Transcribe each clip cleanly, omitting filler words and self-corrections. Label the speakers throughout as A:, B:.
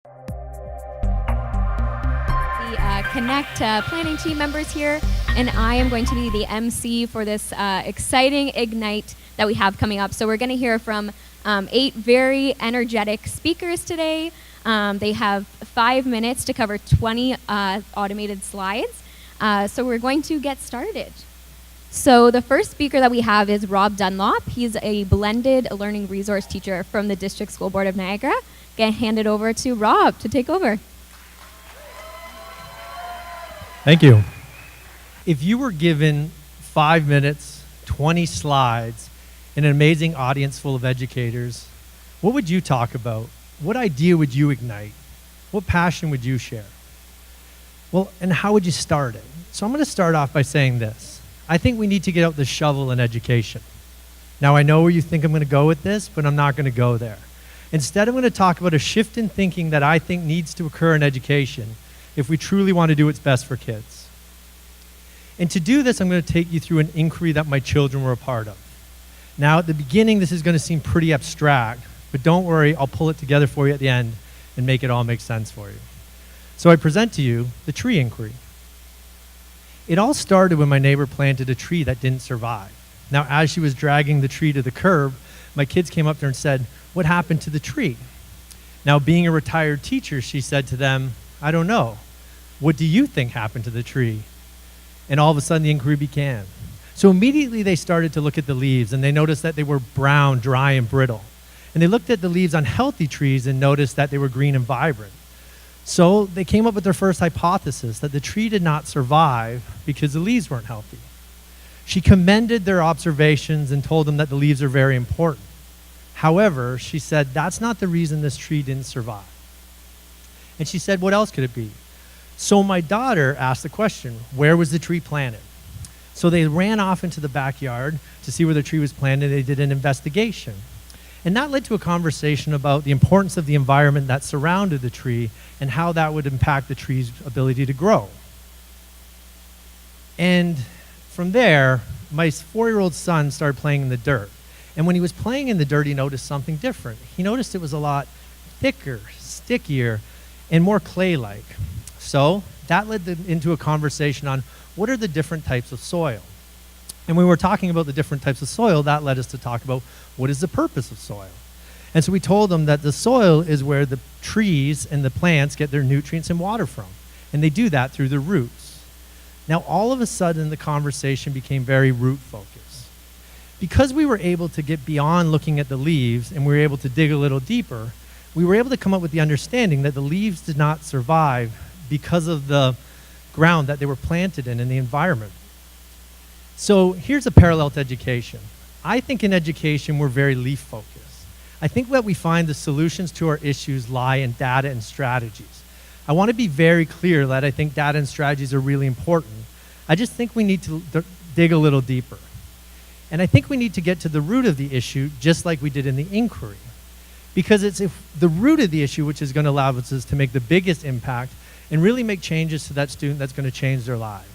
A: The Connect planning team members here, and I am going to be the MC for this exciting Ignite that we have coming up. So we're going to hear from 8 very energetic speakers today. They have 5 minutes to cover 20 automated slides. So we're going to get started. So the first speaker that we have is Rob Dunlop. He's a blended learning resource teacher from the District School Board of Niagara. Going to hand it over to Rob to take over.
B: Thank you. If you were given 5 minutes, 20 slides, and an amazing audience full of educators, what would you talk about? What idea would you ignite? What passion would you share? Well, and how would you start it? So I'm going to start off by saying this. I think we need to get out the shovel in education. Now, I know where you think I'm going to go with this, but I'm not going to go there. Instead, I'm going to talk about a shift in thinking that I think needs to occur in education if we truly want to do what's best for kids. And to do this, I'm going to take you through an inquiry that my children were a part of. Now, at the beginning, this is going to seem pretty abstract, but don't worry, I'll pull it together for you at the end and make it all make sense for you. So I present to you the tree inquiry. It all started when my neighbor planted a tree that didn't survive. Now, as she was dragging the tree to the curb, my kids came up to her and said, "What happened to the tree?" Now, being a retired teacher, she said to them, "I don't know. What do you think happened to the tree?" And all of a sudden, the inquiry began. So immediately they started to look at the leaves, and they noticed that they were brown, dry, and brittle. And they looked at the leaves on healthy trees and noticed that they were green and vibrant. So they came up with their first hypothesis, that the tree did not survive because the leaves weren't healthy. She commended their observations and told them that the leaves are very important. However, she said, that's not the reason this tree didn't survive. And she said, what else could it be? So my daughter asked the question, where was the tree planted? So they ran off into the backyard to see where the tree was planted. They did an investigation. And that led to a conversation about the importance of the environment that surrounded the tree and how that would impact the tree's ability to grow. And from there, my 4-year-old son started playing in the dirt. And when he was playing in the dirt, he noticed something different. He noticed it was a lot thicker, stickier, and more clay-like. So that led into a conversation on what are the different types of soil. And when we were talking about the different types of soil, that led us to talk about what is the purpose of soil. And so we told them that the soil is where the trees and the plants get their nutrients and water from. And they do that through the roots. Now, all of a sudden, the conversation became very root focused. Because we were able to get beyond looking at the leaves and we were able to dig a little deeper, we were able to come up with the understanding that the leaves did not survive because of the ground that they were planted in the environment. So here's a parallel to education. I think in education, we're very leaf focused. I think that we find the solutions to our issues lie in data and strategies. I want to be very clear that I think data and strategies are really important. I just think we need to dig a little deeper. And I think we need to get to the root of the issue just like we did in the inquiry. Because it's the root of the issue which is going to allow us to make the biggest impact and really make changes to that student that's going to change their lives.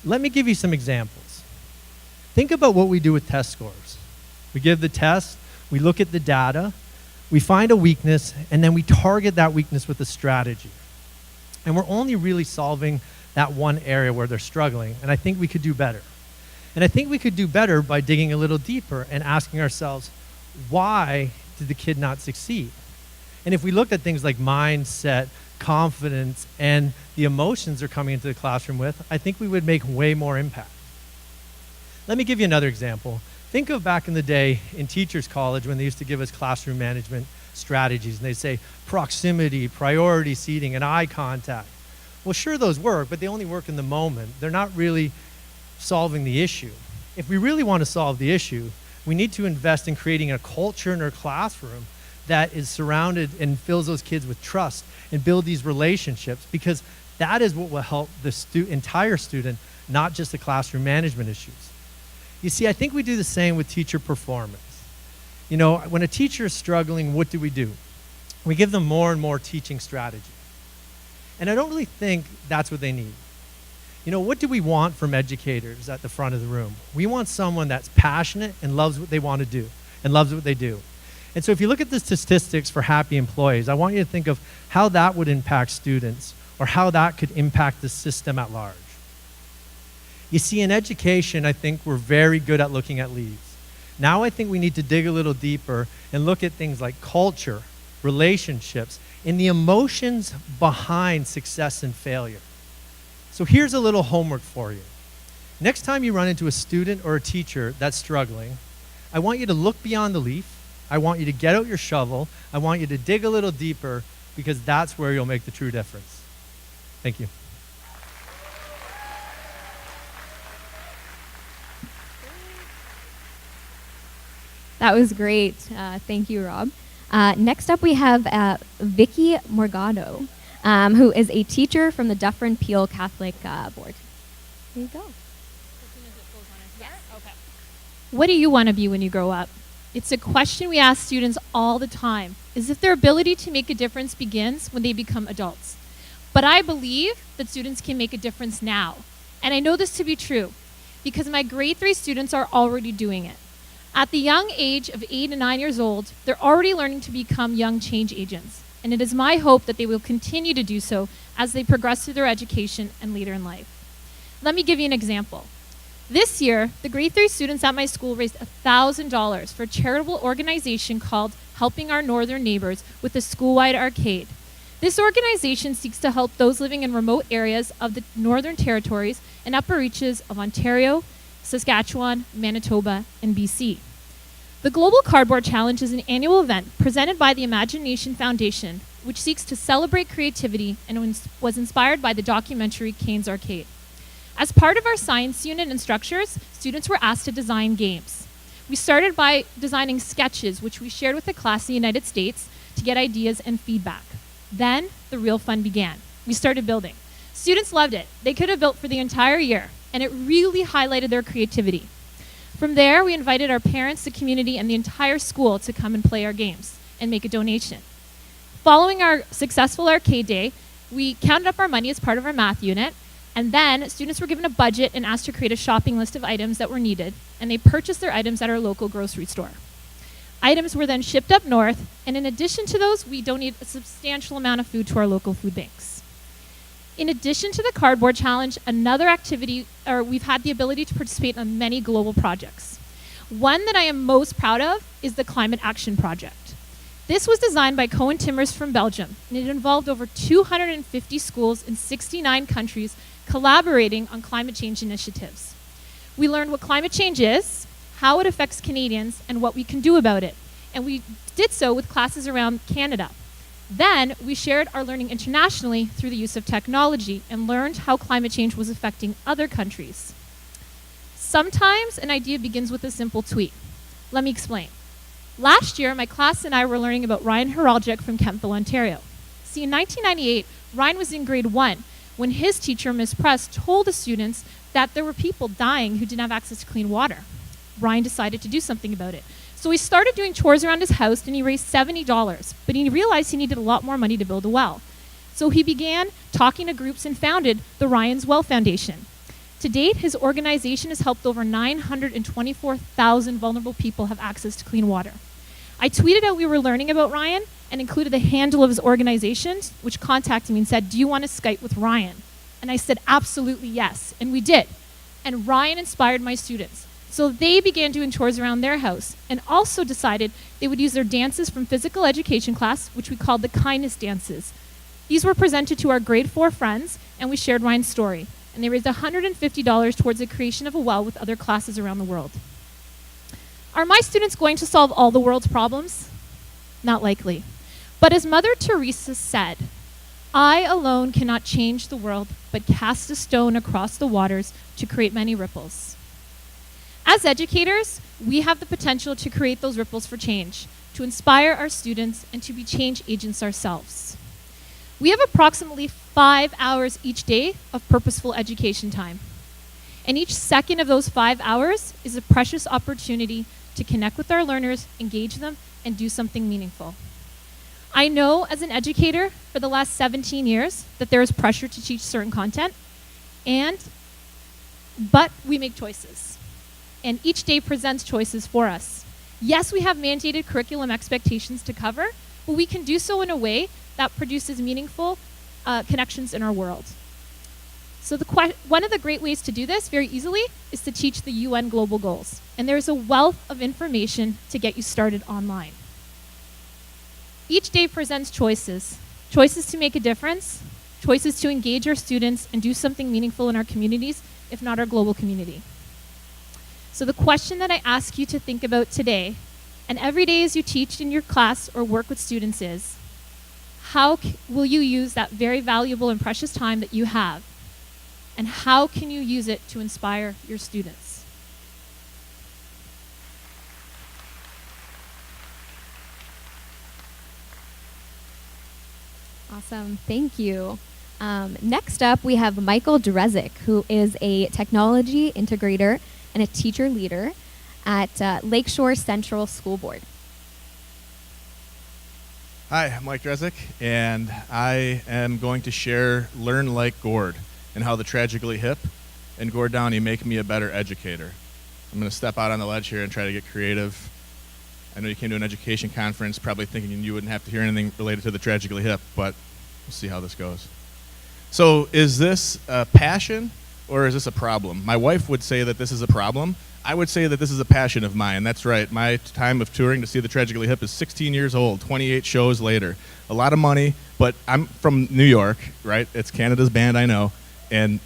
B: Let me give you some examples. Think about what we do with test scores. We give the test, we look at the data, we find a weakness, and then we target that weakness with a strategy. And we're only really solving that one area where they're struggling, and I think we could do better. And I think we could do better by digging a little deeper and asking ourselves, why did the kid not succeed? And if we looked at things like mindset, confidence, and the emotions they're coming into the classroom with, I think we would make way more impact. Let me give you another example. Think of back in the day in Teachers College when they used to give us classroom management strategies, and they'd say proximity, priority seating, and eye contact. Well, sure, those work, but they only work in the moment. They're not really solving the issue. If we really want to solve the issue, we need to invest in creating a culture in our classroom that is surrounded and fills those kids with trust and build these relationships, because that is what will help the entire student, not just the classroom management issues. You see, I think we do the same with teacher performance. You know, when a teacher is struggling, what do? We give them more and more teaching strategy. And I don't really think that's what they need. You know, what do we want from educators at the front of the room? We want someone that's passionate and loves what they want to do and loves what they do. And so if you look at the statistics for happy employees, I want you to think of how that would impact students or how that could impact the system at large. You see, in education, I think we're very good at looking at leaves. Now I think we need to dig a little deeper and look at things like culture, relationships, and the emotions behind success and failure. So here's a little homework for you. Next time you run into a student or a teacher that's struggling, I want you to look beyond the leaf. I want you to get out your shovel. I want you to dig a little deeper, because that's where you'll make the true difference. Thank you.
A: That was great. Thank you, Rob. Next up, we have Vicky Morgado, who is a teacher from the Dufferin Peel Catholic Board. There you go.
C: What do you want to be when you grow up? It's a question we ask students all the time, is if their ability to make a difference begins when they become adults. But I believe that students can make a difference now. And I know this to be true because my grade 3 students are already doing it. At the young age of 8 and 9 years old, they're already learning to become young change agents. And it is my hope that they will continue to do so as they progress through their education and later in life. Let me give you an example. This year, the grade 3 students at my school raised $1,000 for a charitable organization called Helping Our Northern Neighbors with a school-wide arcade. This organization seeks to help those living in remote areas of the Northern Territories and upper reaches of Ontario, Saskatchewan, Manitoba, and BC. The Global Cardboard Challenge is an annual event presented by the Imagination Foundation, which seeks to celebrate creativity and was inspired by the documentary Kane's Arcade. As part of our science unit and structures, students were asked to design games. We started by designing sketches, which we shared with the class in the United States to get ideas and feedback. Then the real fun began. We started building. Students loved it. They could have built for the entire year, and it really highlighted their creativity. From there, we invited our parents, the community, and the entire school to come and play our games and make a donation. Following our successful arcade day, we counted up our money as part of our math unit, and then students were given a budget and asked to create a shopping list of items that were needed, and they purchased their items at our local grocery store. Items were then shipped up north, and in addition to those, we donated a substantial amount of food to our local food banks. In addition to the cardboard challenge, another activity, we've had the ability to participate in many global projects. One that I am most proud of is the Climate Action Project. This was designed by Cohen Timmers from Belgium, and it involved over 250 schools in 69 countries collaborating on climate change initiatives. We learned what climate change is, how it affects Canadians, and what we can do about it. And we did so with classes around Canada. Then we shared our learning internationally through the use of technology and learned how climate change was affecting other countries. Sometimes an idea begins with a simple tweet. Let me explain. Last year, my class and I were learning about Ryan Heraldic from Kentville, Ontario. See, in 1998, Ryan was in grade 1 when his teacher, Ms. Press, told the students that there were people dying who didn't have access to clean water. Ryan decided to do something about it. So he started doing chores around his house, and he raised $70, but he realized he needed a lot more money to build a well. So he began talking to groups and founded the Ryan's Well Foundation. To date, his organization has helped over 924,000 vulnerable people have access to clean water. I tweeted out we were learning about Ryan and included the handle of his organization, which contacted me and said, "Do you want to Skype with Ryan?" And I said, absolutely yes, and we did. And Ryan inspired my students. So they began doing chores around their house and also decided they would use their dances from physical education class, which we called the kindness dances. These were presented to our grade 4 friends, and we shared Ryan's story. And they raised $150 towards the creation of a well with other classes around the world. Are my students going to solve all the world's problems? Not likely. But as Mother Teresa said, "I alone cannot change the world, but cast a stone across the waters to create many ripples." As educators, we have the potential to create those ripples for change, to inspire our students, and to be change agents ourselves. We have approximately 5 hours each day of purposeful education time. And each second of those 5 hours is a precious opportunity to connect with our learners, engage them, and do something meaningful. I know as an educator for the last 17 years that there is pressure to teach certain content, but we make choices. And each day presents choices for us. Yes, we have mandated curriculum expectations to cover, but we can do so in a way that produces meaningful connections in our world. So one of the great ways to do this very easily is to teach the UN Global Goals. And there's a wealth of information to get you started online. Each day presents choices. Choices to make a difference, choices to engage our students and do something meaningful in our communities, if not our global community. So the question that I ask you to think about today, and every day as you teach in your class or work with students, is how will you use that very valuable and precious time that you have? And how can you use it to inspire your students?
A: Awesome, thank you. Next up, we have Michael Drezik, who is a technology integrator and a teacher leader at Lakeshore Central School Board.
D: Hi, I'm Mike Drezik, and I am going to share Learn Like Gord and how the Tragically Hip and Gord Downie make me a better educator. I'm going to step out on the ledge here and try to get creative. I know you came to an education conference probably thinking you wouldn't have to hear anything related to the Tragically Hip, but we'll see how this goes. So is this a passion or is this a problem? My wife would say that this is a problem. I would say that this is a passion of mine. That's right. My time of touring to see the Tragically Hip is 16 years old, 28 shows later. A lot of money, but I'm from New York, right? It's Canada's band, I know, and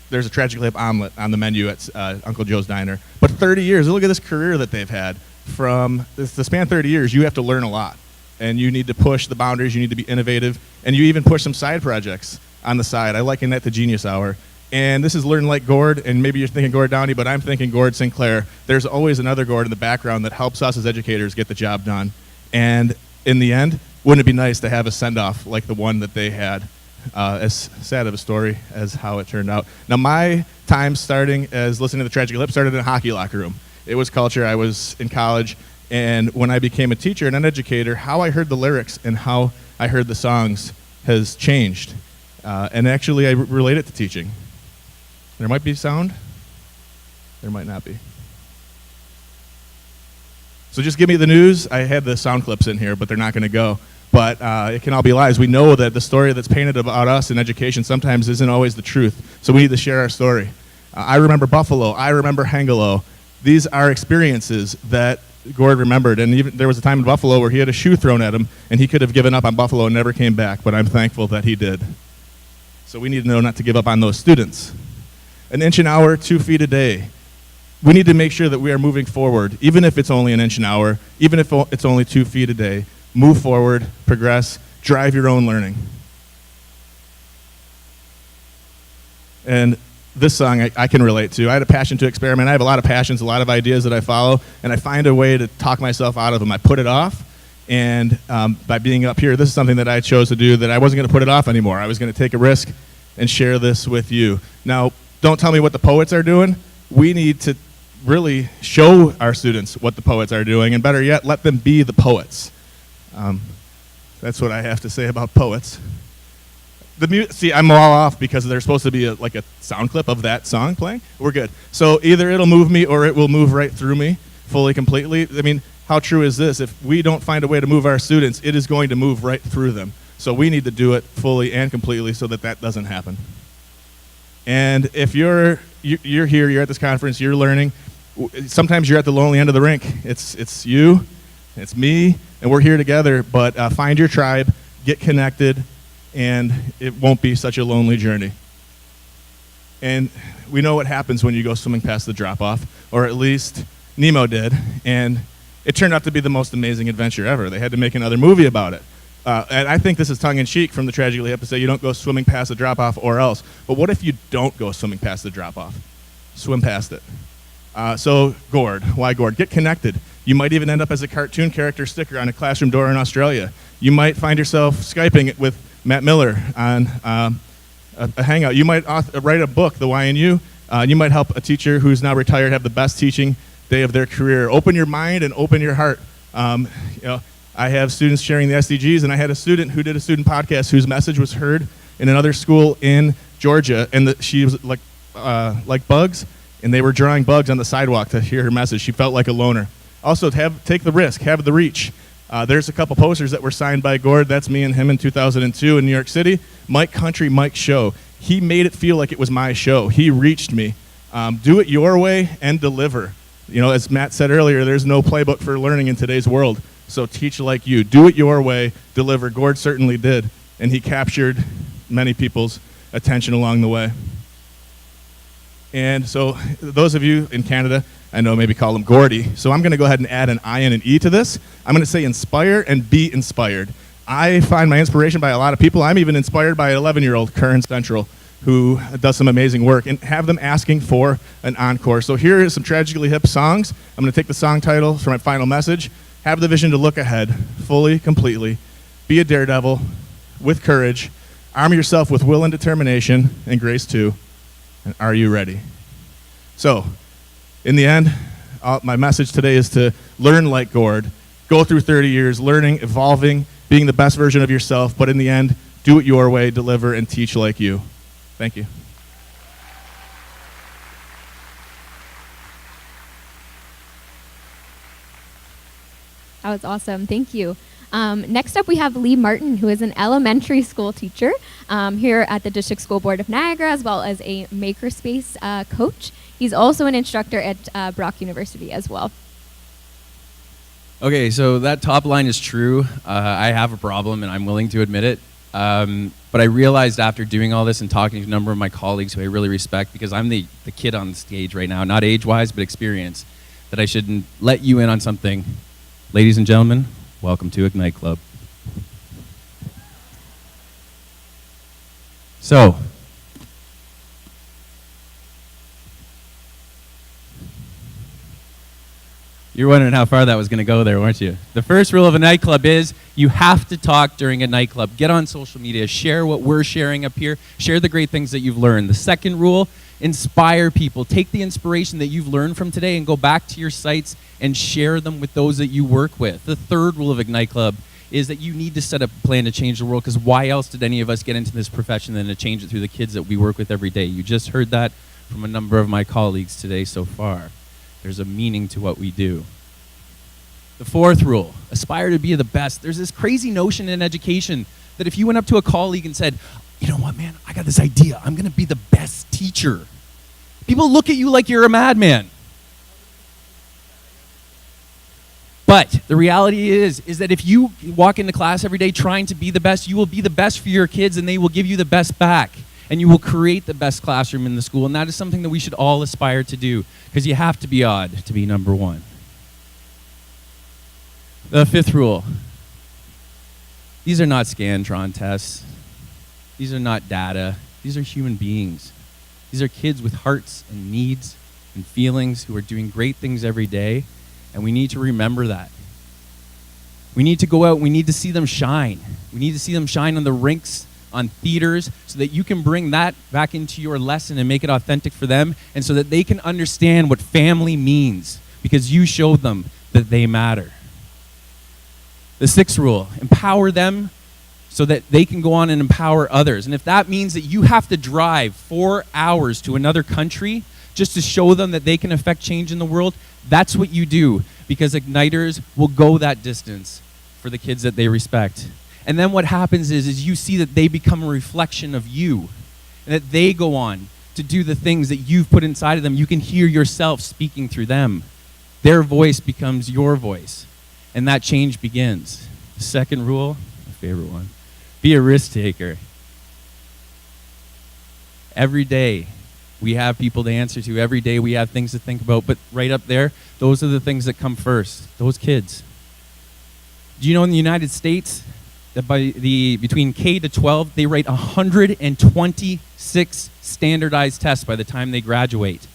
D: there's a Tragically Hip omelet on the menu at Uncle Joe's Diner. But 30 years, look at this career that they've had. From the span 30 years, you have to learn a lot. And you need to push the boundaries, you need to be innovative, and you even push some side projects on the side. I liken that to Genius Hour. And this is Learn Like Gord, and maybe you're thinking Gord Downie, but I'm thinking Gord Sinclair. There's always another Gord in the background that helps us as educators get the job done. And in the end, wouldn't it be nice to have a send-off like the one that they had? As sad of a story as how it turned out. Now, my time starting as listening to the Tragically Hip started in a hockey locker room. It was culture. I was in college, and when I became a teacher and an educator, how I heard the lyrics and how I heard the songs has changed. And actually, I relate it to teaching. There might be sound. There might not be. So just give me the news. I had the sound clips in here, but they're not going to go. But it can all be lies. We know that the story that's painted about us in education sometimes isn't always the truth. So we need to share our story. I remember Buffalo. I remember Hengelo. These are experiences that Gord remembered. And even there was a time in Buffalo where he had a shoe thrown at him, and he could have given up on Buffalo and never came back. But I'm thankful that he did. So we need to know not to give up on those students. An inch an hour, 2 feet a day. We need to make sure that we are moving forward, even if it's only an inch an hour, even if it's only 2 feet a day. Move forward, progress, drive your own learning. And this song I can relate to. I had a passion to experiment. I have a lot of passions, a lot of ideas that I follow, and I find a way to talk myself out of them. I put it off, and by being up here, this is something that I chose to do that I wasn't going to put it off anymore. I was going to take a risk and share this with you. Now, don't tell me what the poets are doing. We need to really show our students what the poets are doing, and better yet, let them be the poets. That's what I have to say about poets. See, I'm all off because there's supposed to be like a sound clip of that song playing. We're good. So either it'll move me or it will move right through me fully, completely. I mean, how true is this? If we don't find a way to move our students, it is going to move right through them. So we need to do it fully and completely so that that doesn't happen. And if you're here, you're at this conference, you're learning, sometimes you're at the lonely end of the rink. It's you, it's me, and we're here together, but find your tribe, get connected, and it won't be such a lonely journey. And we know what happens when you go swimming past the drop-off, or at least Nemo did, and it turned out to be the most amazing adventure ever. They had to make another movie about it. And I think this is tongue-in-cheek from the Tragically Hip to say you don't go swimming past the drop-off or else. But what if you don't go swimming past the drop-off? Swim past it. So Gord, why Gord? Get connected. You might even end up as a cartoon character sticker on a classroom door in Australia. You might find yourself Skyping with Matt Miller on a hangout. You might write a book, The YNU. You might help a teacher who's now retired have the best teaching day of their career. Open your mind and open your heart. I have students sharing the SDGs, and I had a student who did a student podcast whose message was heard in another school in Georgia, and she was like bugs, and they were drawing bugs on the sidewalk to hear her message. She felt like a loner. Also, take the risk, have the reach. There's a couple posters that were signed by Gord. That's me and him in 2002 in New York City. Mike Country, Mike Show. He made it feel like it was my show. He reached me. Do it your way and deliver. You know, as Matt said earlier, there's no playbook for learning in today's world. So teach like you. Do it your way, deliver. Gord certainly did. And he captured many people's attention along the way. And so those of you in Canada, I know maybe call him Gordy. So I'm going to go ahead and add an I and an E to this. I'm going to say inspire and be inspired. I find my inspiration by a lot of people. I'm even inspired by an 11-year-old, Curran Central, who does some amazing work, and have them asking for an encore. So here is some Tragically Hip songs. I'm going to take the song title for my final message. Have the vision to look ahead, fully, completely. Be a daredevil, with courage. Arm yourself with will and determination, and grace too. And are you ready? So, in the end, my message today is to learn like Gord. Go through 30 years learning, evolving, being the best version of yourself, but in the end, do it your way, deliver, and teach like you. Thank you.
A: That was awesome. Thank you. Next up, we have Lee Martin, who is an elementary school teacher here at the District School Board of Niagara, as well as a Makerspace coach. He's also an instructor at Brock University as well.
E: Okay, so that top line is true. I have a problem, and I'm willing to admit it. But I realized after doing all this and talking to a number of my colleagues who I really respect, because I'm the kid on the stage right now, not age-wise, but experience, that I should let you in on something. Ladies and gentlemen, welcome to Ignite Club. So, you're wondering how far that was going to go there, weren't you? The first rule of a nightclub is you have to talk during a nightclub. Get on social media. Share what we're sharing up here. Share the great things that you've learned. The second rule, inspire people. Take the inspiration that you've learned from today and go back to your sites and share them with those that you work with. The third rule of Ignite Club is that you need to set up a plan to change the world, because why else did any of us get into this profession than to change it through the kids that we work with every day? You just heard that from a number of my colleagues today so far. There's a meaning to what we do. The fourth rule, aspire to be the best. There's this crazy notion in education that if you went up to a colleague and said, you know what, man, I got this idea. I'm going to be the best teacher. People look at you like you're a madman. But the reality is that if you walk into class every day trying to be the best, you will be the best for your kids, and they will give you the best back. And you will create the best classroom in the school. And that is something that we should all aspire to do, because you have to be odd to be number one. The fifth rule. These are not Scantron tests. These are not data. These are human beings. These are kids with hearts and needs and feelings who are doing great things every day, and we need to remember that. We need to go out, we need to see them shine. We need to see them shine on the rinks, on theaters, so that you can bring that back into your lesson and make it authentic for them, and so that they can understand what family means, because you showed them that they matter. The sixth rule, empower them so that they can go on and empower others. And if that means that you have to drive 4 hours to another country just to show them that they can affect change in the world, that's what you do, because Igniters will go that distance for the kids that they respect. And then what happens is you see that they become a reflection of you, and that they go on to do the things that you've put inside of them. You can hear yourself speaking through them. Their voice becomes your voice, and that change begins. The second rule, my favorite one, be a risk taker. Every day we have people to answer to. Every day we have things to think about. But right up there, those are the things that come first, those kids. Do you know in the United States that between K to 12, they write 126 standardized tests by the time they graduate?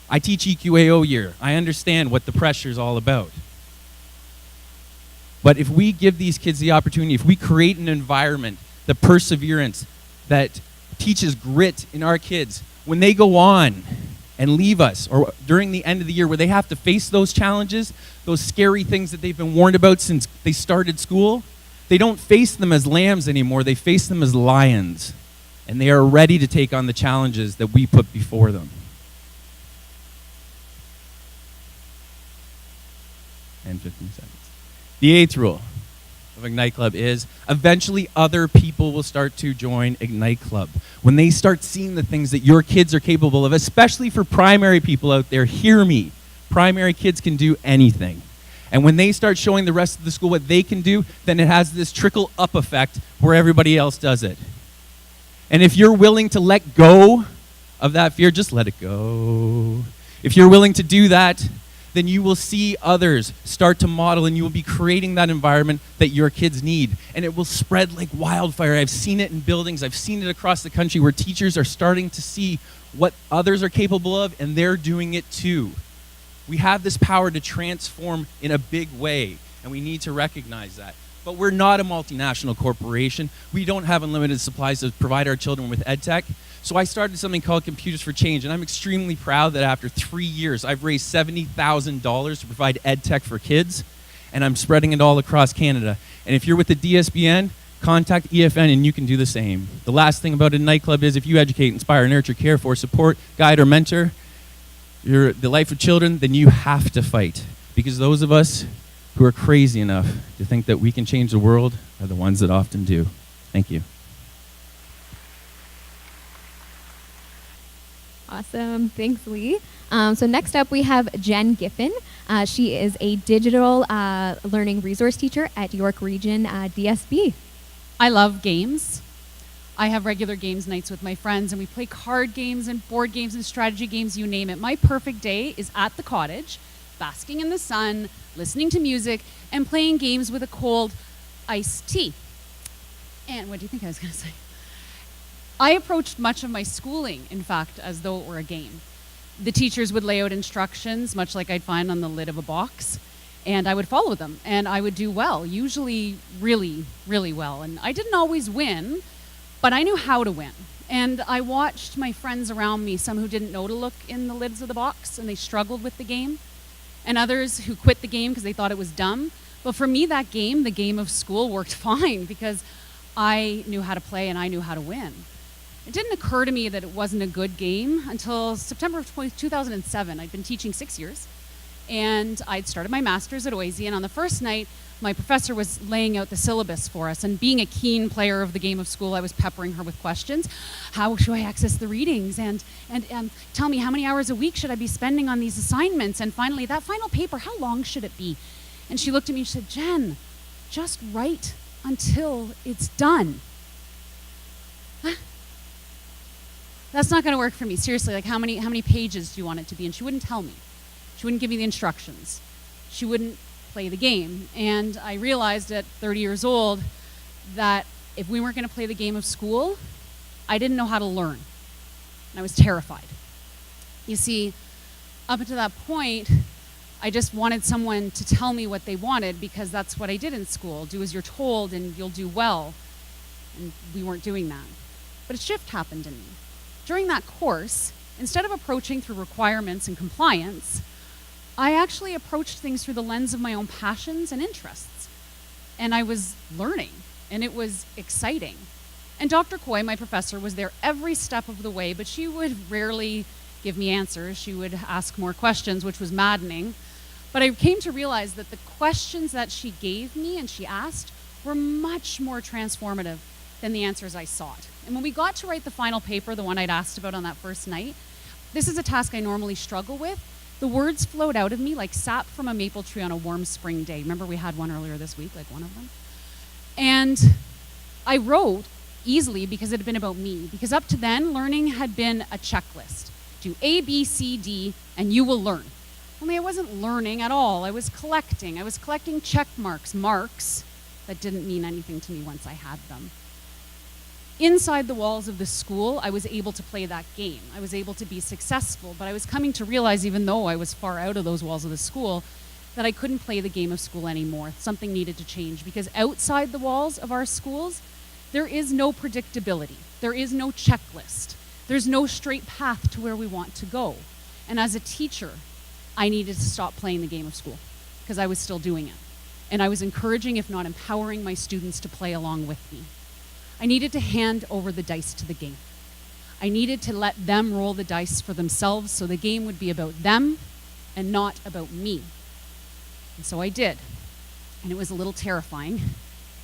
E: I teach EQAO year. I understand what the pressure is all about. But if we give these kids the opportunity, if we create an environment, the perseverance that teaches grit in our kids, when they go on and leave us, or during the end of the year where they have to face those challenges, those scary things that they've been warned about since they started school, they don't face them as lambs anymore, they face them as lions. And they are ready to take on the challenges that we put before them. 10, 15 seconds. The 8th rule of Ignite Club is eventually other people will start to join Ignite Club. When they start seeing the things that your kids are capable of, especially for primary people out there, hear me. Primary kids can do anything. And when they start showing the rest of the school what they can do, then it has this trickle up effect where everybody else does it. And if you're willing to let go of that fear, just let it go. If you're willing to do that, then you will see others start to model, and you will be creating that environment that your kids need. And it will spread like wildfire. I've seen it in buildings. I've seen it across the country where teachers are starting to see what others are capable of, and they're doing it too. We have this power to transform in a big way, and we need to recognize that. But we're not a multinational corporation. We don't have unlimited supplies to provide our children with EdTech. So I started something called Computers for Change, and I'm extremely proud that after 3 years, I've raised $70,000 to provide EdTech for kids, and I'm spreading it all across Canada. And if you're with the DSBN, contact EFN and you can do the same. The last thing about Ignite Club is if you educate, inspire, nurture, care for, support, guide, or mentor the life of children, then you have to fight. Because those of us who are crazy enough to think that we can change the world are the ones that often do. Thank you.
A: Awesome. Thanks, Lee. So next up, we have Jen Giffen. She is a digital learning resource teacher at York Region DSB.
F: I love games. I have regular games nights with my friends, and we play card games and board games and strategy games, you name it. My perfect day is at the cottage, basking in the sun, listening to music, and playing games with a cold iced tea. And what do you think I was going to say? I approached much of my schooling, in fact, as though it were a game. The teachers would lay out instructions, much like I'd find on the lid of a box, and I would follow them, and I would do well, usually really, really well. And I didn't always win, but I knew how to win. And I watched my friends around me, some who didn't know to look in the lids of the box, and they struggled with the game, and others who quit the game because they thought it was dumb. But for me, that game, the game of school, worked fine because I knew how to play and I knew how to win. It didn't occur to me that it wasn't a good game until September of 2007. I'd been teaching 6 years, and I'd started my master's at OISE, and on the first night, my professor was laying out the syllabus for us, and being a keen player of the game of school, I was peppering her with questions. How should I access the readings? And tell me, how many hours a week should I be spending on these assignments? And finally, that final paper, how long should it be? And she looked at me and she said, Jen, just write until it's done. That's not going to work for me. Seriously, like how many pages do you want it to be? And she wouldn't tell me. She wouldn't give me the instructions. She wouldn't play the game. And I realized at 30 years old that if we weren't going to play the game of school, I didn't know how to learn. And I was terrified. You see, up until that point, I just wanted someone to tell me what they wanted because that's what I did in school. Do as you're told and you'll do well. And we weren't doing that. But a shift happened in me. During that course, instead of approaching through requirements and compliance, I actually approached things through the lens of my own passions and interests. And I was learning, and it was exciting. And Dr. Coy, my professor, was there every step of the way, but she would rarely give me answers. She would ask more questions, which was maddening. But I came to realize that the questions that she gave me and she asked were much more transformative than the answers I sought. And when we got to write the final paper, the one I'd asked about on that first night, this is a task I normally struggle with. The words flowed out of me like sap from a maple tree on a warm spring day. Remember we had one earlier this week, like one of them? And I wrote easily because it had been about me. Because up to then, learning had been a checklist. Do A, B, C, D, and you will learn. Only I wasn't learning at all. I was collecting. I was collecting check marks that didn't mean anything to me once I had them. Inside the walls of the school, I was able to play that game. I was able to be successful, but I was coming to realize, even though I was far out of those walls of the school, that I couldn't play the game of school anymore. Something needed to change, because outside the walls of our schools, there is no predictability. There is no checklist. There's no straight path to where we want to go. And as a teacher, I needed to stop playing the game of school, because I was still doing it. And I was encouraging, if not empowering, my students to play along with me. I needed to hand over the dice to the game. I needed to let them roll the dice for themselves so the game would be about them and not about me. And so I did. And it was a little terrifying.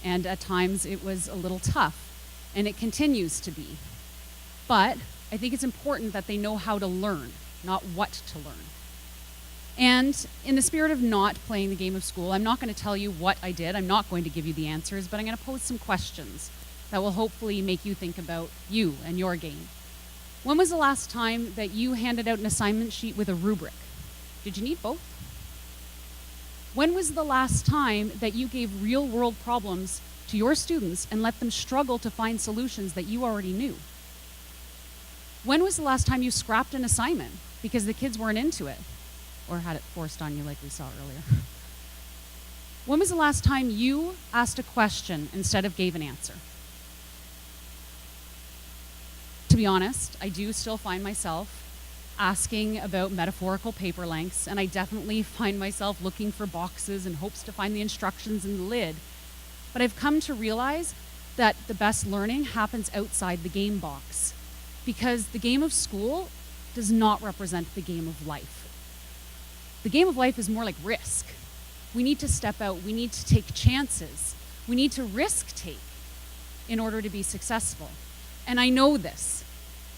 F: And at times it was a little tough. And it continues to be. But I think it's important that they know how to learn, not what to learn. And in the spirit of not playing the game of school, I'm not going to tell you what I did. I'm not going to give you the answers, but I'm going to pose some questions that will hopefully make you think about you and your game. When was the last time that you handed out an assignment sheet with a rubric? Did you need both? When was the last time that you gave real-world problems to your students and let them struggle to find solutions that you already knew? When was the last time you scrapped an assignment because the kids weren't into it or had it forced on you like we saw earlier? When was the last time you asked a question instead of gave an answer? To be honest, I do still find myself asking about metaphorical paper lengths, and I definitely find myself looking for boxes in hopes to find the instructions in the lid. But I've come to realize that the best learning happens outside the game box, because the game of school does not represent the game of life. The game of life is more like risk. We need to step out, we need to take chances, we need to risk take in order to be successful. And I know this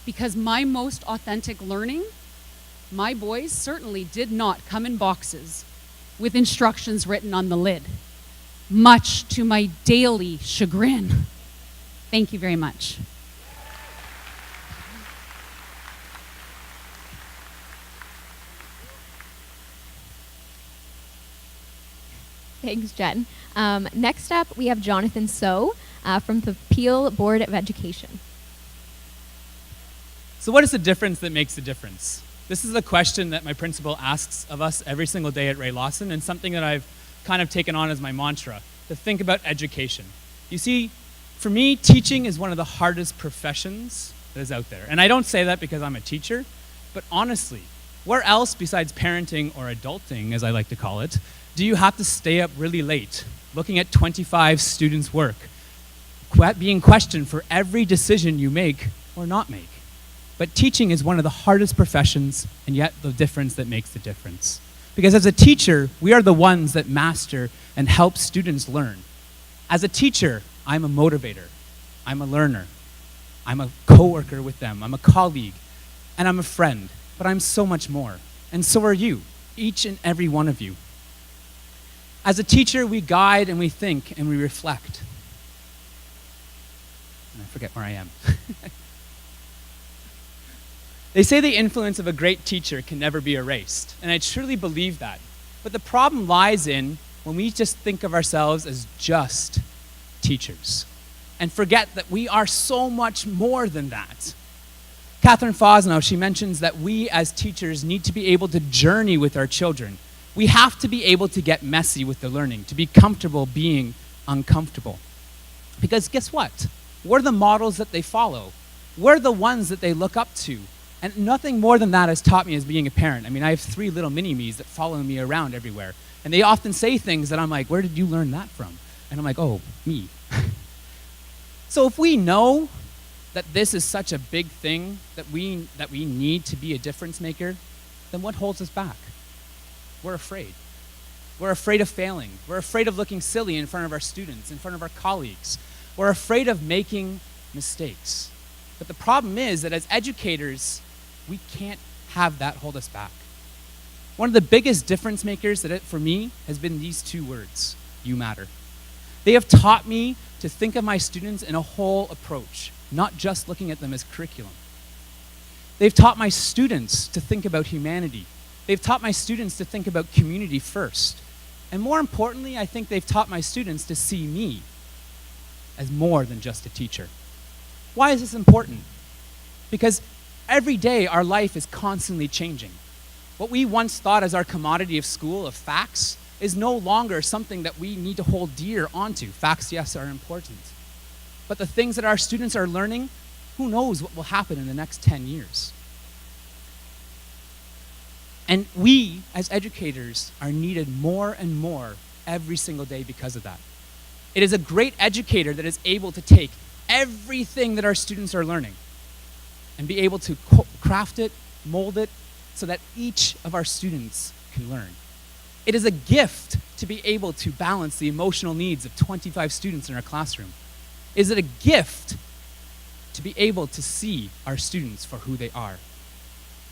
F: because my most authentic learning, my boys certainly did not come in boxes with instructions written on the lid, much to my daily chagrin. Thank you very much.
A: Thanks, Jen. Next up, we have Jonathan So from the Peel Board of Education.
G: So what is the difference that makes the difference? This is a question that my principal asks of us every single day at Ray Lawson, and something that I've kind of taken on as my mantra, to think about education. You see, for me, teaching is one of the hardest professions that is out there. And I don't say that because I'm a teacher, but honestly, where else besides parenting or adulting, as I like to call it, do you have to stay up really late, looking at 25 students' work, being questioned for every decision you make or not make? But teaching is one of the hardest professions, and yet the difference that makes the difference. Because as a teacher, we are the ones that master and help students learn. As a teacher, I'm a motivator, I'm a learner, I'm a coworker with them, I'm a colleague, and I'm a friend. But I'm so much more, and so are you, each and every one of you. As a teacher, we guide and we think and we reflect. And I forget where I am. They say the influence of a great teacher can never be erased, and I truly believe that. But the problem lies in when we just think of ourselves as just teachers and forget that we are so much more than that. Catherine Fosnow, she mentions that we as teachers need to be able to journey with our children. We have to be able to get messy with the learning, to be comfortable being uncomfortable. Because guess what? We're the models that they follow. We're the ones that they look up to. And nothing more than that has taught me as being a parent. I mean, I have 3 little mini-me's that follow me around everywhere. And they often say things that I'm like, where did you learn that from? And I'm like, oh, me. So if we know that this is such a big thing, that we need to be a difference maker, then what holds us back? We're afraid. We're afraid of failing. We're afraid of looking silly in front of our students, in front of our colleagues. We're afraid of making mistakes. But the problem is that as educators, we can't have that hold us back. One of the biggest difference makers for me has been these 2 words: you matter. They have taught me to think of my students in a whole approach, not just looking at them as curriculum. They've taught my students to think about humanity. They've taught my students to think about community first. And more importantly, I think they've taught my students to see me as more than just a teacher. Why is this important? Because every day our life is constantly changing. What we once thought as our commodity of school, of facts, is no longer something that we need to hold dear onto. Facts, yes, are important. But the things that our students are learning, who knows what will happen in the next 10 years? And we, as educators, are needed more and more every single day because of that. It is a great educator that is able to take everything that our students are learning and be able to craft it, mold it, so that each of our students can learn. It is a gift to be able to balance the emotional needs of 25 students in our classroom. Is it a gift to be able to see our students for who they are?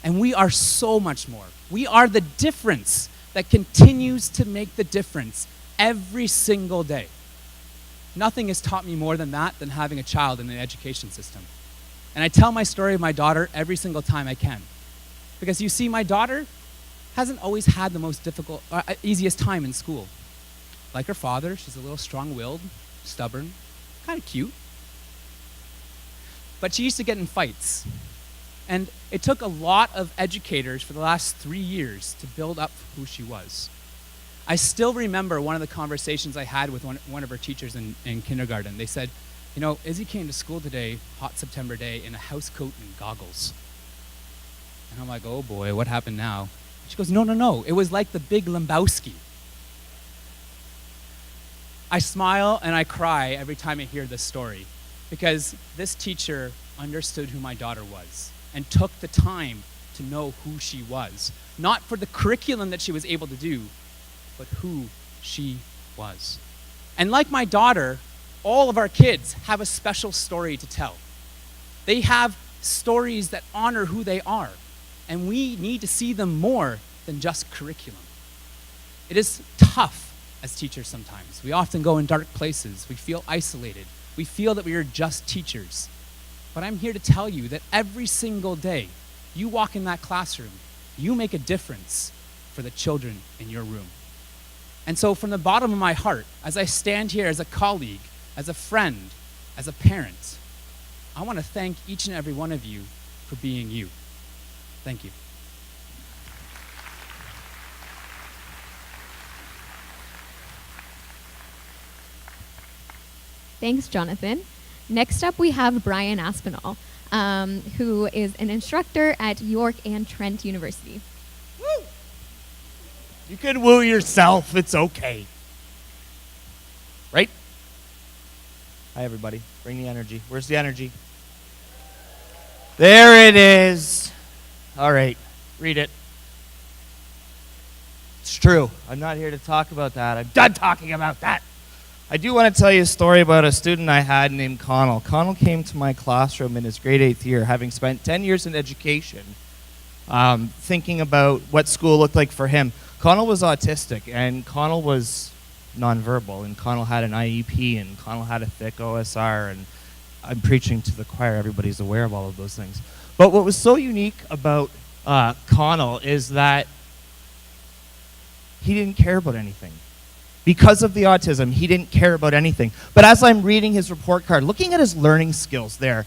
G: And we are so much more. We are the difference that continues to make the difference every single day. Nothing has taught me more than that, than having a child in the education system. And I tell my story of my daughter every single time I can. Because you see, my daughter hasn't always had the most difficult, easiest time in school. Like her father, she's a little strong-willed, stubborn, kind of cute. But she used to get in fights. And it took a lot of educators for the last 3 years to build up who she was. I still remember one of the conversations I had with one of her teachers in kindergarten. They said, you know, Izzy came to school today, hot September day, in a house coat and goggles. And I'm like, oh boy, what happened now? She goes, no, it was like the Big Lebowski. I smile and I cry every time I hear this story, because this teacher understood who my daughter was and took the time to know who she was. Not for the curriculum that she was able to do, but who she was. And like my daughter, all of our kids have a special story to tell. They have stories that honor who they are, and we need to see them more than just curriculum. It is tough as teachers sometimes. We often go in dark places. We feel isolated. We feel that we are just teachers. But I'm here to tell you that every single day you walk in that classroom, you make a difference for the children in your room. And so from the bottom of my heart, as I stand here as a colleague, as a friend, as a parent, I want to thank each and every one of you for being you. Thank you.
A: Thanks, Jonathan. Next up, we have Brian Aspinall, who is an instructor at York and Trent University.
H: Woo! You can woo yourself. It's okay. Right? Hi, everybody. Bring the energy. Where's the energy? There it is. All right. Read it. It's true. I'm not here to talk about that. I'm done talking about that. I do want to tell you a story about a student I had named Connell. Connell came to my classroom in his grade 8th year, having spent 10 years in education, thinking about what school looked like for him. Connell was autistic, and Connell was nonverbal, and Connell had an IEP, and Connell had a thick OSR, and I'm preaching to the choir. Everybody's aware of all of those things. But what was so unique about Connell is that he didn't care about anything. Because of the autism, he didn't care about anything. But as I'm reading his report card, looking at his learning skills there,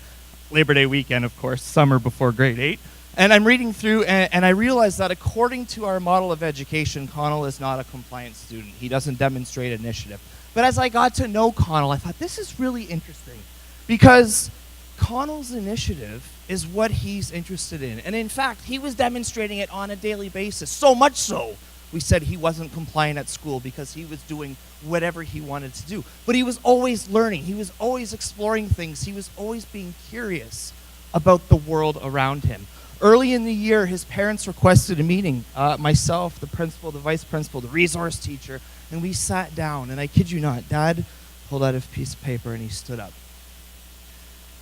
H: Labor Day weekend, of course, summer before grade 8, and I'm reading through, and I realize that according to our model of education, Connell is not a compliant student. He doesn't demonstrate initiative. But as I got to know Connell, I thought, this is really interesting, because Connell's initiative is what he's interested in. And in fact, he was demonstrating it on a daily basis, so much so we said he wasn't compliant at school because he was doing whatever he wanted to do. But he was always learning. He was always exploring things. He was always being curious about the world around him. Early in the year, his parents requested a meeting. Myself, the principal, the vice principal, the resource teacher, and we sat down. And I kid you not, Dad pulled out a piece of paper and he stood up.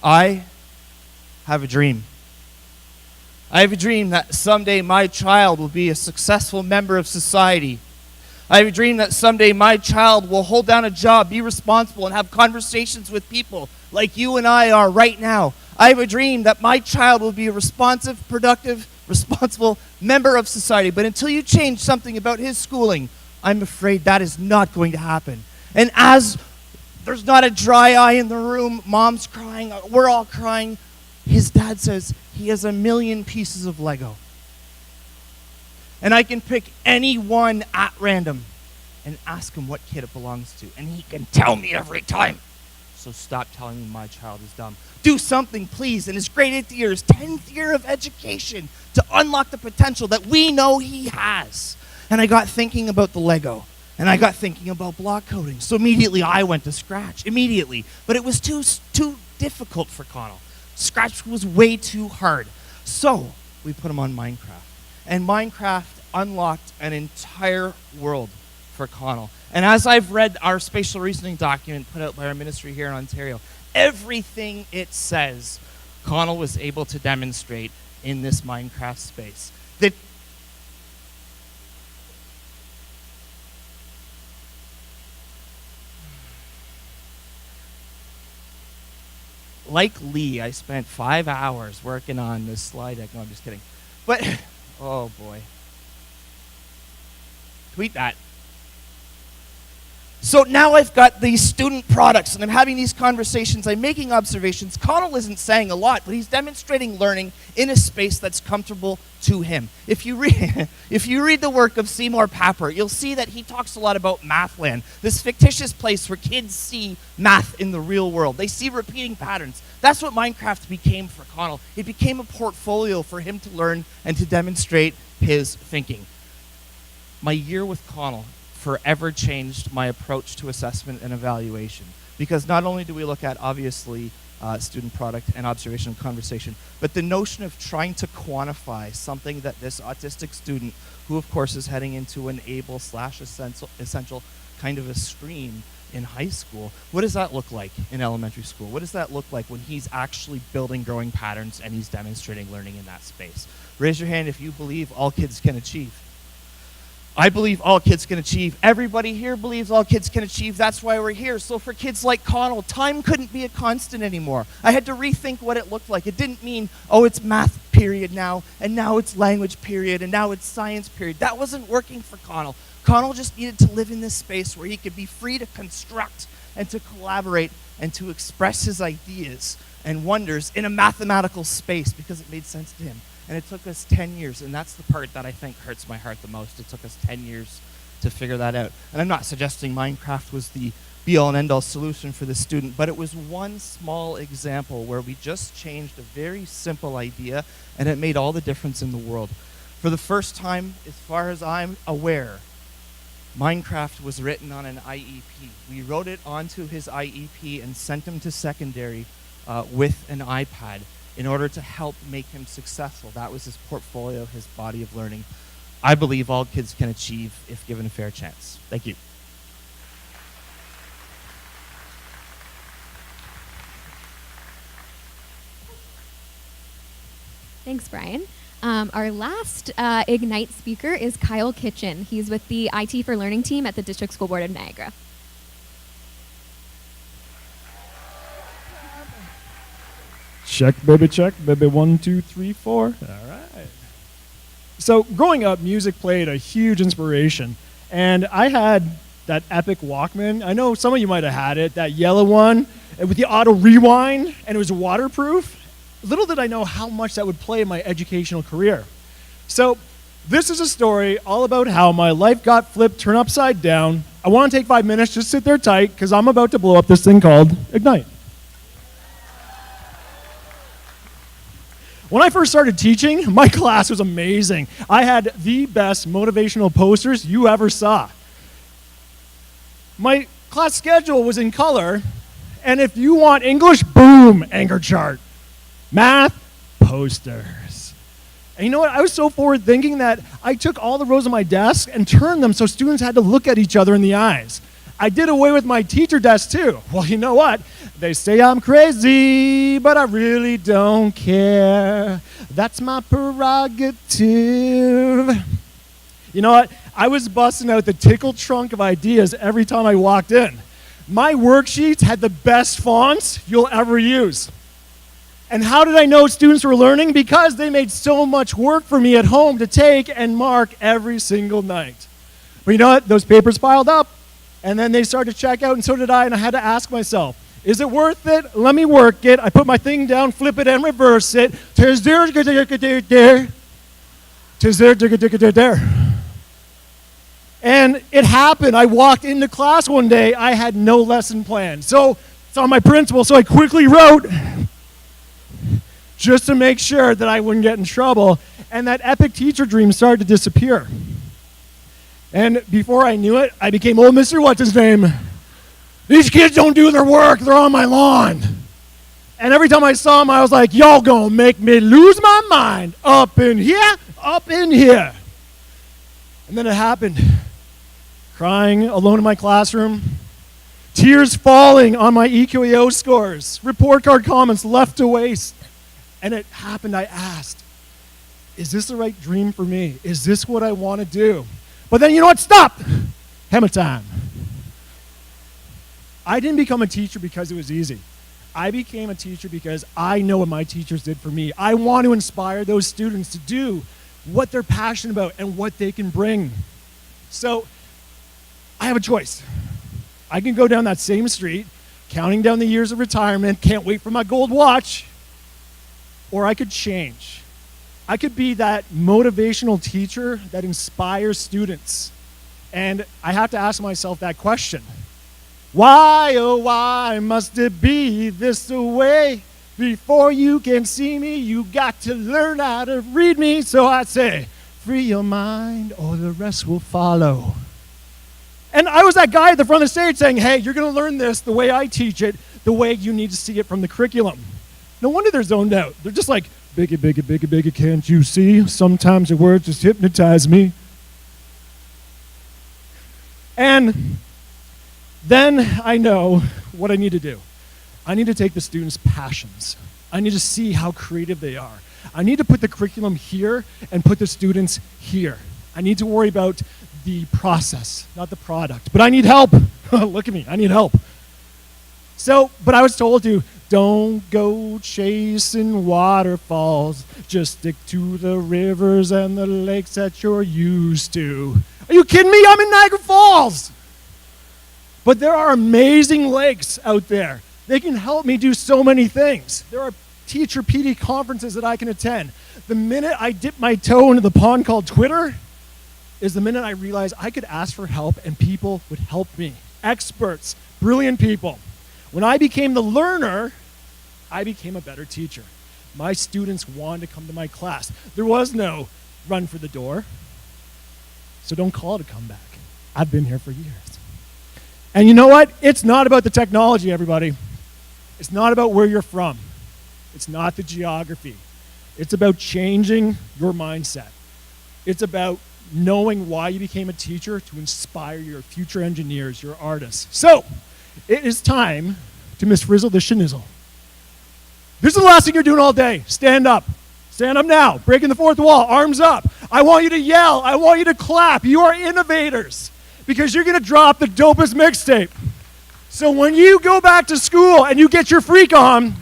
H: I have a dream. I have a dream that someday my child will be a successful member of society. I have a dream that someday my child will hold down a job, be responsible, and have conversations with people like you and I are right now. I have a dream that my child will be a responsive, productive, responsible member of society. But until you change something about his schooling, I'm afraid that is not going to happen. And as there's not a dry eye in the room, Mom's crying, we're all crying, his dad says he has 1 million pieces of Lego. And I can pick any one at random and ask him what kid it belongs to. And he can tell me every time. So stop telling me my child is dumb. Do something, please, in his grade 8th year, his 10th year of education, to unlock the potential that we know he has. And I got thinking about the Lego. And I got thinking about block coding. So immediately I went to Scratch. Immediately. But it was too difficult for Connell. Scratch was way too hard. So we put him on Minecraft. And Minecraft unlocked an entire world for Connell. And as I've read our spatial reasoning document put out by our ministry here in Ontario, everything it says, Connell was able to demonstrate in this Minecraft space. That like Lee, I spent 5 hours working on this slide deck. No, I'm just kidding. But, oh boy. Tweet that. So now I've got these student products, and I'm having these conversations, I'm making observations. Connell isn't saying a lot, but he's demonstrating learning in a space that's comfortable to him. If you read the work of Seymour Papert, you'll see that he talks a lot about Mathland, this fictitious place where kids see math in the real world. They see repeating patterns. That's what Minecraft became for Connell. It became a portfolio for him to learn and to demonstrate his thinking. My year with Connell forever changed my approach to assessment and evaluation, because not only do we look at, obviously, student product and observation and conversation, but the notion of trying to quantify something that this autistic student, who of course is heading into an able/essential kind of a stream in high school, what does that look like in elementary school? What does that look like when he's actually building growing patterns and he's demonstrating learning in that space? Raise your hand if you believe all kids can achieve. I believe all kids can achieve. Everybody here believes all kids can achieve. That's why we're here. So for kids like Connell, time couldn't be a constant anymore. I had to rethink what it looked like. It didn't mean, oh, it's math period now, and now it's language period, and now it's science period. That wasn't working for Connell. Connell just needed to live in this space where he could be free to construct and to collaborate and to express his ideas and wonders in a mathematical space because it made sense to him. And it took us 10 years, and that's the part that I think hurts my heart the most. It took us 10 years to figure that out. And I'm not suggesting Minecraft was the be-all and end-all solution for the student, but it was one small example where we just changed a very simple idea, and it made all the difference in the world. For the first time, as far as I'm aware, Minecraft was written on an IEP. We wrote it onto his IEP and sent him to secondary with an iPad in order to help make him successful. That was his portfolio, his body of learning. I believe all kids can achieve if given a fair chance. Thank you.
A: Thanks, Brian. Our last Ignite speaker is Kyle Kitchen. He's with the IT for Learning team at the District School Board of Niagara.
I: Check, baby, 1, 2, 3, 4. All right. So growing up, music played a huge inspiration. And I had that Epic Walkman. I know some of you might have had it, that yellow one with the auto rewind, and it was waterproof. Little did I know how much that would play in my educational career. So this is a story all about how my life got flipped, turned upside down. I want to take 5 minutes, just sit there tight, because I'm about to blow up this thing called Ignite. When I first started teaching, my class was amazing. I had the best motivational posters you ever saw. My class schedule was in color, and if you want English, boom, anchor chart. Math, posters. And you know what? I was so forward thinking that I took all the rows on my desk and turned them so students had to look at each other in the eyes. I did away with my teacher desk too. Well, you know what? They say I'm crazy, but I really don't care. That's my prerogative. You know what? I was busting out the tickle trunk of ideas every time I walked in. My worksheets had the best fonts you'll ever use. And how did I know students were learning? Because they made so much work for me at home to take and mark every single night. But you know what? Those papers piled up. And then they started to check out, and so did I, and I had to ask myself, is it worth it? Let me work it. I put my thing down, flip it, and reverse it. Tis there, there. Tis there, there. And it happened. I walked into class one day. I had no lesson plan. So it's on my principal, so I quickly wrote, just to make sure that I wouldn't get in trouble, and that epic teacher dream started to disappear. And before I knew it, I became old Mr. What's-His-Name. These kids don't do their work, they're on my lawn. And every time I saw them, I was like, y'all gonna make me lose my mind. Up in here, up in here. And then it happened. Crying alone in my classroom, tears falling on my EQAO scores, report card comments left to waste. And it happened, I asked, is this the right dream for me? Is this what I want to do? But then you know what? Stop! Hammer time. I didn't become a teacher because it was easy. I became a teacher because I know what my teachers did for me. I want to inspire those students to do what they're passionate about and what they can bring. So I have a choice. I can go down that same street, counting down the years of retirement, can't wait for my gold watch, or I could change. I could be that motivational teacher that inspires students. And I have to ask myself that question. Why, oh why must it be this way? Before you can see me, you got to learn how to read me. So I say, free your mind or the rest will follow. And I was that guy at the front of the stage saying, hey, you're going to learn this the way I teach it, the way you need to see it from the curriculum. No wonder they're zoned out. They're just like, biggie, biggie, biggie, biggie, can't you see? Sometimes your words just hypnotize me. And then I know what I need to do. I need to take the students' passions. I need to see how creative they are. I need to put the curriculum here and put the students here. I need to worry about the process, not the product. But I need help. Look at me, I need help. But I was told to, don't go chasing waterfalls. Just stick to the rivers and the lakes that you're used to. Are you kidding me? I'm in Niagara Falls. But there are amazing lakes out there. They can help me do so many things. There are teacher PD conferences that I can attend. The minute I dip my toe into the pond called Twitter is the minute I realize I could ask for help and people would help me. Experts, brilliant people. When I became the learner, I became a better teacher. My students wanted to come to my class. There was no run for the door. So don't call it a comeback. I've been here for years. And you know what? It's not about the technology, everybody. It's not about where you're from. It's not the geography. It's about changing your mindset. It's about knowing why you became a teacher to inspire your future engineers, your artists. So, it is time to misfrizzle the schnizzle. This is the last thing you're doing all day. Stand up. Stand up now. Breaking the fourth wall. Arms up. I want you to yell. I want you to clap. You are innovators because you're going to drop the dopest mixtape. So when you go back to school and you get your freak on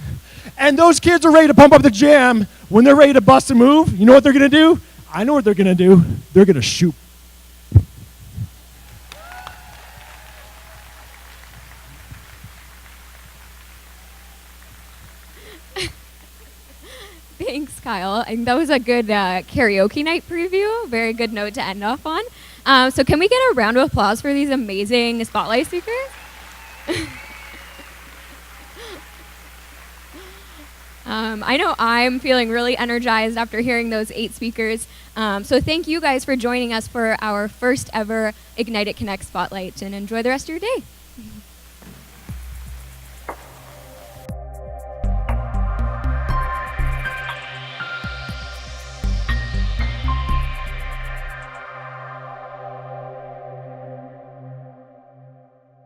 I: and those kids are ready to pump up the jam, when they're ready to bust a move, you know what they're going to do? I know what they're going to do. They're going to shoot.
A: Thanks, Kyle. And that was a good karaoke night preview. Very good note to end off on. So can we get a round of applause for these amazing spotlight speakers? I know I'm feeling really energized after hearing those 8 speakers. So thank you guys for joining us for our first ever Ignite It Connect Spotlight, and enjoy the rest of your day.